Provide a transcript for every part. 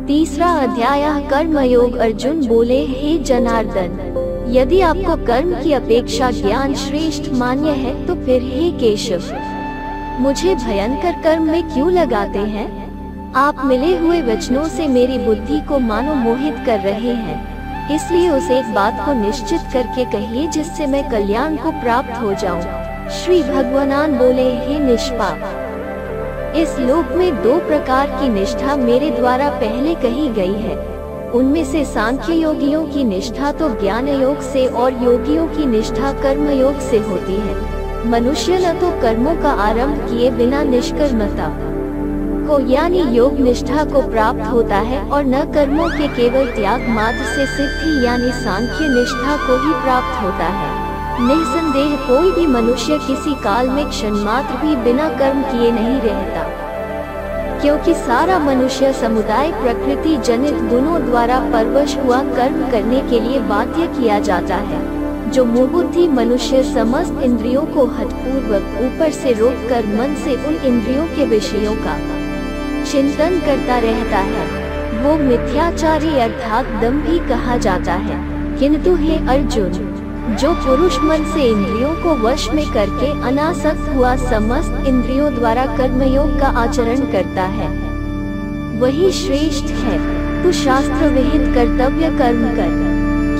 तीसरा अध्याय कर्मयोग। अर्जुन बोले, हे जनार्दन, यदि आपको कर्म की अपेक्षा ज्ञान श्रेष्ठ मान्य है तो फिर हे केशव, मुझे भयंकर कर्म में क्यों लगाते हैं? आप मिले हुए वचनों से मेरी बुद्धि को मानो मोहित कर रहे हैं, इसलिए उस एक बात को निश्चित करके कहिए जिससे मैं कल्याण को प्राप्त हो जाऊं। श्री भगवान बोले, हे निष्पाप, इस लोक में दो प्रकार की निष्ठा मेरे द्वारा पहले कही गई है। उनमें से सांख्य योगियों की निष्ठा तो ज्ञान योग से और योगियों की निष्ठा कर्म योग से होती है। मनुष्य न तो कर्मों का आरंभ किए बिना निष्कर्मता को यानी योग निष्ठा को प्राप्त होता है और न कर्मों के केवल त्याग मात्र से सिद्धि यानी सांख्य निष्ठा को ही प्राप्त होता है। निसंदेह कोई भी मनुष्य किसी काल में क्षण मात्र भी बिना कर्म किए नहीं रहता, क्योंकि सारा मनुष्य समुदाय प्रकृति जनित गुणों द्वारा परवश हुआ कर्म करने के लिए बाध्य किया जाता है। जो मुबुद्धि मनुष्य समस्त इंद्रियों को हठपूर्वक ऊपर से रोककर मन से उन इंद्रियों के विषयों का चिंतन करता रहता है, वो मिथ्याचारी अर्थात दंभी कहा जाता है। किंतु हे अर्जुन, जो पुरुष मन से इंद्रियों को वश में करके अनासक्त हुआ समस्त इंद्रियों द्वारा कर्मयोग का आचरण करता है, वही श्रेष्ठ है। तू शास्त्र विहित कर्तव्य कर्म कर,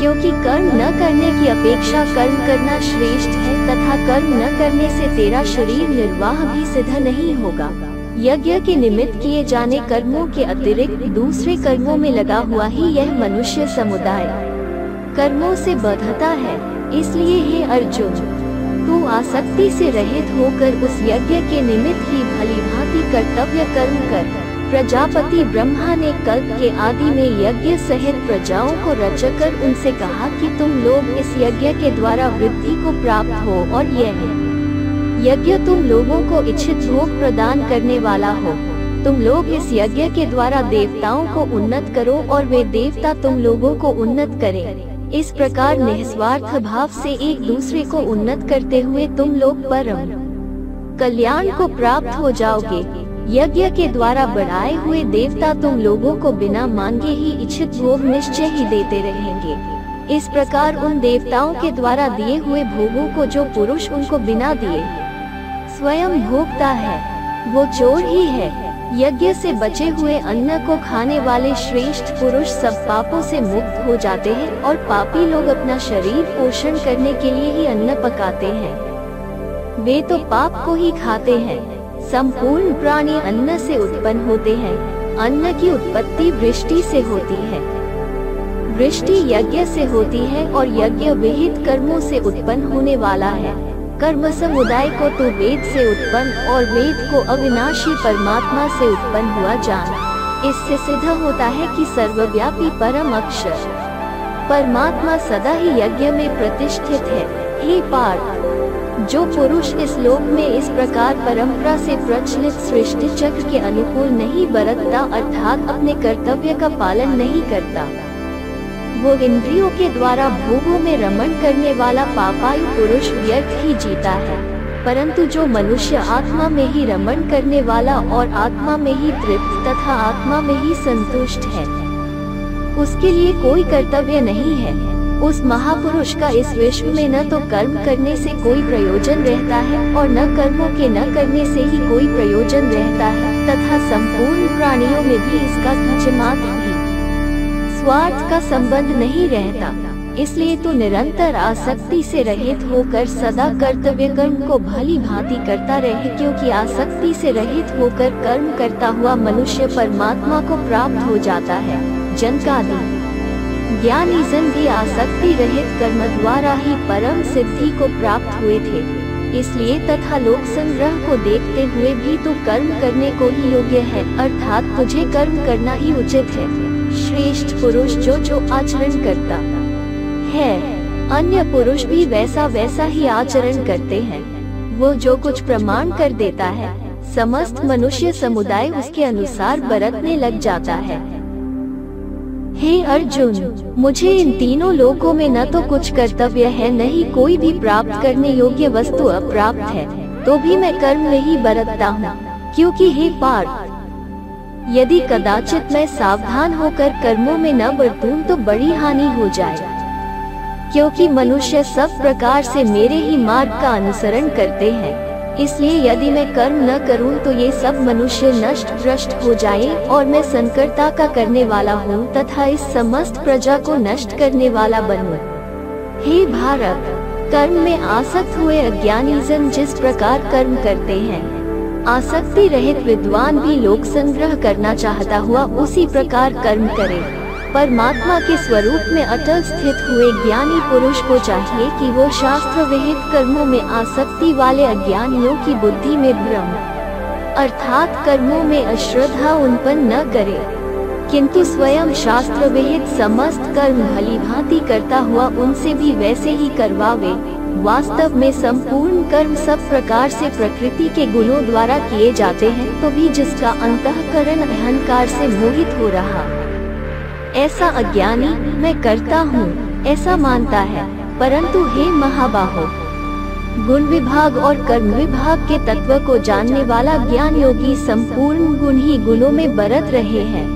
क्योंकि कर्म न करने की अपेक्षा कर्म करना श्रेष्ठ है तथा कर्म न करने से तेरा शरीर निर्वाह भी सिद्ध नहीं होगा। यज्ञ के निमित्त किए जाने कर्मों के अतिरिक्त दूसरे कर्मों में लगा हुआ ही यह मनुष्य समुदाय कर्मों से बंधता है। इसलिए हे अर्जुन, तू आसक्ति से रहित होकर उस यज्ञ के निमित्त ही भली भांति कर्तव्य कर्म कर। प्रजापति ब्रह्मा ने कल्प के आदि में यज्ञ सहित प्रजाओं को रचकर उनसे कहा कि तुम लोग इस यज्ञ के द्वारा वृद्धि को प्राप्त हो और यह यज्ञ तुम लोगों को इच्छित भोग प्रदान करने वाला हो। तुम लोग इस यज्ञ के द्वारा देवताओं को उन्नत करो और वे देवता तुम लोगों को उन्नत करें। इस प्रकार निस्वार्थ भाव से एक दूसरे को उन्नत करते हुए तुम लोग परम कल्याण को प्राप्त हो जाओगे। यज्ञ के द्वारा बढ़ाए हुए देवता तुम लोगों को बिना मांगे ही इच्छित भोग निश्चय ही देते रहेंगे। इस प्रकार उन देवताओं के द्वारा दिए हुए भोगों को जो पुरुष उनको बिना दिए स्वयं भोगता है, वो चोर ही है। यज्ञ से बचे हुए अन्न को खाने वाले श्रेष्ठ पुरुष सब पापों से मुक्त हो जाते हैं और पापी लोग अपना शरीर पोषण करने के लिए ही अन्न पकाते हैं, वे तो पाप को ही खाते हैं। संपूर्ण प्राणी अन्न से उत्पन्न होते हैं। अन्न की उत्पत्ति वृष्टि से होती है, वृष्टि यज्ञ से होती है और यज्ञ विहित कर्मों से उत्पन्न होने वाला है। कर्म समुदाय को तो वेद से उत्पन्न और वेद को अविनाशी परमात्मा से उत्पन्न हुआ जान। इससे सिद्ध होता है कि सर्वव्यापी परम अक्षर परमात्मा सदा ही यज्ञ में प्रतिष्ठित है। हे पार्थ, जो पुरुष इस लोक में इस प्रकार परंपरा से प्रचलित सृष्टि चक्र के अनुकूल नहीं बरतता अर्थात अपने कर्तव्य का पालन नहीं करता, वो इंद्रियों के द्वारा भोगों में रमण करने वाला पापायु पुरुष व्यर्थ ही जीता है। परंतु जो मनुष्य आत्मा में ही रमण करने वाला और आत्मा में ही तृप्त तथा आत्मा में ही संतुष्ट है, उसके लिए कोई कर्तव्य नहीं है। उस महापुरुष का इस विश्व में न तो कर्म करने से कोई प्रयोजन रहता है और न कर्मों के न करने से ही कोई प्रयोजन रहता है तथा संपूर्ण प्राणियों में भी इसका किंचिमात्र भी स्वार्थ का संबंध नहीं रहता। इसलिए तू निरंतर आसक्ति से रहित होकर सदा कर्तव्य कर्म को भली भांति करता रहे, क्योंकि आसक्ति से रहित होकर कर्म करता हुआ मनुष्य परमात्मा को प्राप्त हो जाता है। जनकादि ज्ञानी जन भी आसक्ति रहित कर्म द्वारा ही परम सिद्धि को प्राप्त हुए थे। इसलिए तथा लोक संग्रह को देखते हुए भी तू कर्म करने को ही योग्य है, अर्थात तुझे कर्म करना ही उचित है। श्रेष्ठ पुरुष जो जो आचरण करता है, अन्य पुरुष भी वैसा वैसा ही आचरण करते हैं। वो जो कुछ प्रमाण कर देता है, समस्त मनुष्य समुदाय उसके अनुसार बरतने लग जाता है। हे अर्जुन, मुझे इन तीनों लोकों में न तो कुछ कर्तव्य है न ही कोई भी प्राप्त करने योग्य वस्तु अप्राप्त है, तो भी मैं कर्म में ही बरतता हूँ। क्योंकि हे पार्थ, यदि कदाचित मैं सावधान होकर कर्मों में न बरतूं तो बड़ी हानि हो जाए, क्योंकि मनुष्य सब प्रकार से मेरे ही मार्ग का अनुसरण करते हैं। इसलिए यदि मैं कर्म न करूं तो ये सब मनुष्य नष्ट भ्रष्ट हो जाए और मैं संकटता का करने वाला हूँ तथा इस समस्त प्रजा को नष्ट करने वाला बनूं। हे भारत, कर्म में आसक्त हुए अज्ञानी जन जिस प्रकार कर्म करते हैं, आसक्ति रहित विद्वान भी लोक संग्रह करना चाहता हुआ उसी प्रकार कर्म करे। परमात्मा के स्वरूप में अटल स्थित हुए ज्ञानी पुरुष को चाहिए कि वो शास्त्र विहित कर्मों में आसक्ति वाले अज्ञानियों की बुद्धि में भ्रम अर्थात कर्मों में अश्रद्धा उत्पन्न न करे, किंतु स्वयं शास्त्र विहित समस्त कर्म भलीभांति करता हुआ उनसे भी वैसे ही करवावे। वास्तव में संपूर्ण कर्म सब प्रकार से प्रकृति के गुणों द्वारा किए जाते हैं, तो भी जिसका अंतःकरण अहंकार से मोहित हो रहा, ऐसा अज्ञानी मैं करता हूँ ऐसा मानता है। परंतु हे महाबाहो, गुण विभाग और कर्म विभाग के तत्व को जानने वाला ज्ञान योगी संपूर्ण गुण ही गुणों में बरत रहे हैं,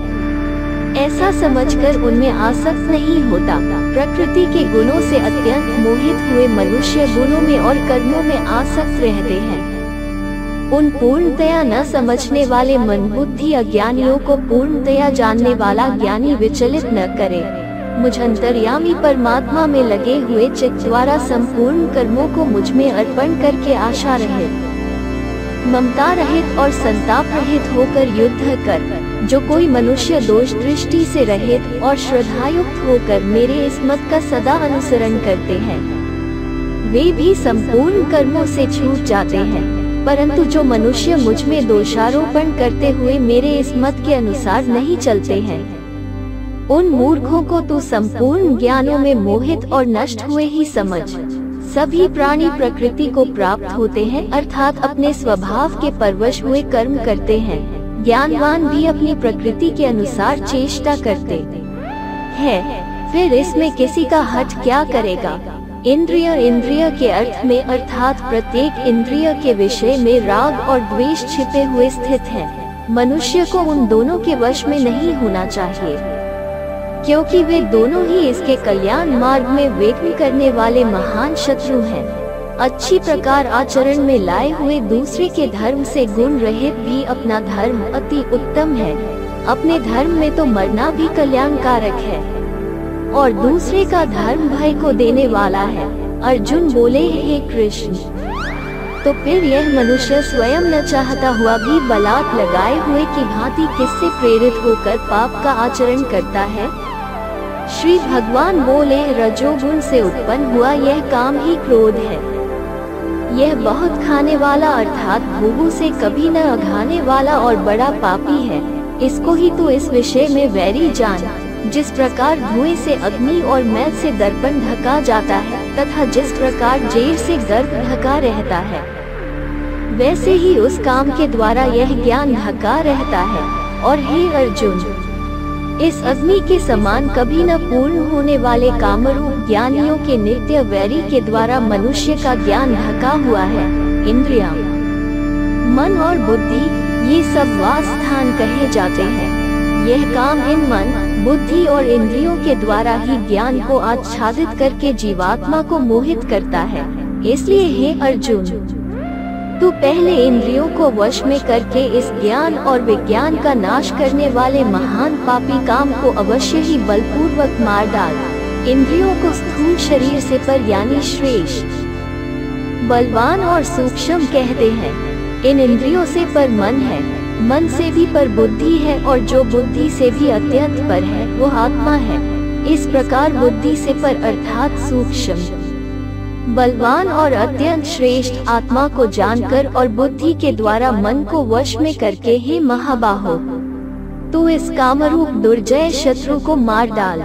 ऐसा समझकर उनमें आसक्त नहीं होता। प्रकृति के गुणों से अत्यंत मोहित हुए मनुष्य गुणों में और कर्मों में आसक्त रहते हैं। उन पूर्णतया न समझने वाले मन बुद्धि अज्ञानियों को पूर्णतया जानने वाला ज्ञानी विचलित न करे। मुझ अंतर्यामी परमात्मा में लगे हुए चित्त द्वारा संपूर्ण कर्मों को मुझ में अर्पण करके आशा रहित, ममता रहित और संताप रहित होकर युद्ध कर। जो कोई मनुष्य दोष दृष्टि से रहित और श्रद्धायुक्त होकर मेरे इस मत का सदा अनुसरण करते हैं, वे भी संपूर्ण कर्मों से छूट जाते हैं। परंतु जो मनुष्य मुझ में दोषारोपण करते हुए मेरे इस मत के अनुसार नहीं चलते हैं, उन मूर्खों को तू संपूर्ण ज्ञानों में मोहित और नष्ट हुए ही समझ। सभी प्राणी प्रकृति को प्राप्त होते हैं, अर्थात अपने स्वभाव के परवश हुए कर्म करते हैं। ज्ञानवान भी अपनी प्रकृति के अनुसार चेष्टा करते हैं, फिर इसमें किसी का हठ क्या करेगा। इंद्रिय के अर्थ में अर्थात प्रत्येक इंद्रिय के विषय में राग और द्वेष छिपे हुए स्थित हैं। मनुष्य को उन दोनों के वश में नहीं होना चाहिए, क्योंकि वे दोनों ही इसके कल्याण मार्ग में विघ्न करने वाले महान शत्रु हैं। अच्छी प्रकार आचरण में लाए हुए दूसरे के धर्म से गुण रहित भी अपना धर्म अति उत्तम है। अपने धर्म में तो मरना भी कल्याणकारक है और दूसरे का धर्म भय को देने वाला है। अर्जुन बोले, हे कृष्ण, तो फिर यह मनुष्य स्वयं न चाहता हुआ भी बलात् लगाए हुए की भांति किससे प्रेरित होकर पाप का आचरण करता है। श्री भगवान बोले, रजोगुण से उत्पन्न हुआ यह काम ही क्रोध है। यह बहुत खाने वाला अर्थात भूहू से कभी न अघाने वाला और बड़ा पापी है। इसको ही तू इस विषय में वैरी जान। जिस प्रकार धुएं से अग्नि और मैल से दर्पण ढका जाता है तथा जिस प्रकार जेर से गर्भ ढका रहता है, वैसे ही उस काम के द्वारा यह ज्ञान ढका रहता है। और हे अर्जुन, इस अग्नि के समान कभी न पूर्ण होने वाले कामरूप ज्ञानियों के नित्य वैरी के द्वारा मनुष्य का ज्ञान ढका हुआ है। इंद्रियां, मन और बुद्धि ये सब वास स्थान कहे जाते हैं। यह काम इन मन, बुद्धि और इंद्रियों के द्वारा ही ज्ञान को आच्छादित करके जीवात्मा को मोहित करता है। इसलिए हे अर्जुन, तू पहले इंद्रियों को वश में करके इस ज्ञान और विज्ञान का नाश करने वाले महान पापी काम को अवश्य ही बलपूर्वक मार डाल। इंद्रियों को स्थूल शरीर से पर यानी श्रेष्ठ, बलवान और सूक्ष्म कहते हैं। इन इंद्रियों से पर मन है, मन से भी पर बुद्धि है और जो बुद्धि से भी अत्यंत पर है वो आत्मा है। इस प्रकार बुद्धि से पर अर्थात सूक्ष्म, बलवान और अत्यंत श्रेष्ठ आत्मा को जानकर और बुद्धि के द्वारा मन को वश में करके, हे महाबाहो, तू इस कामरूप दुर्जय शत्रु को मार डाल।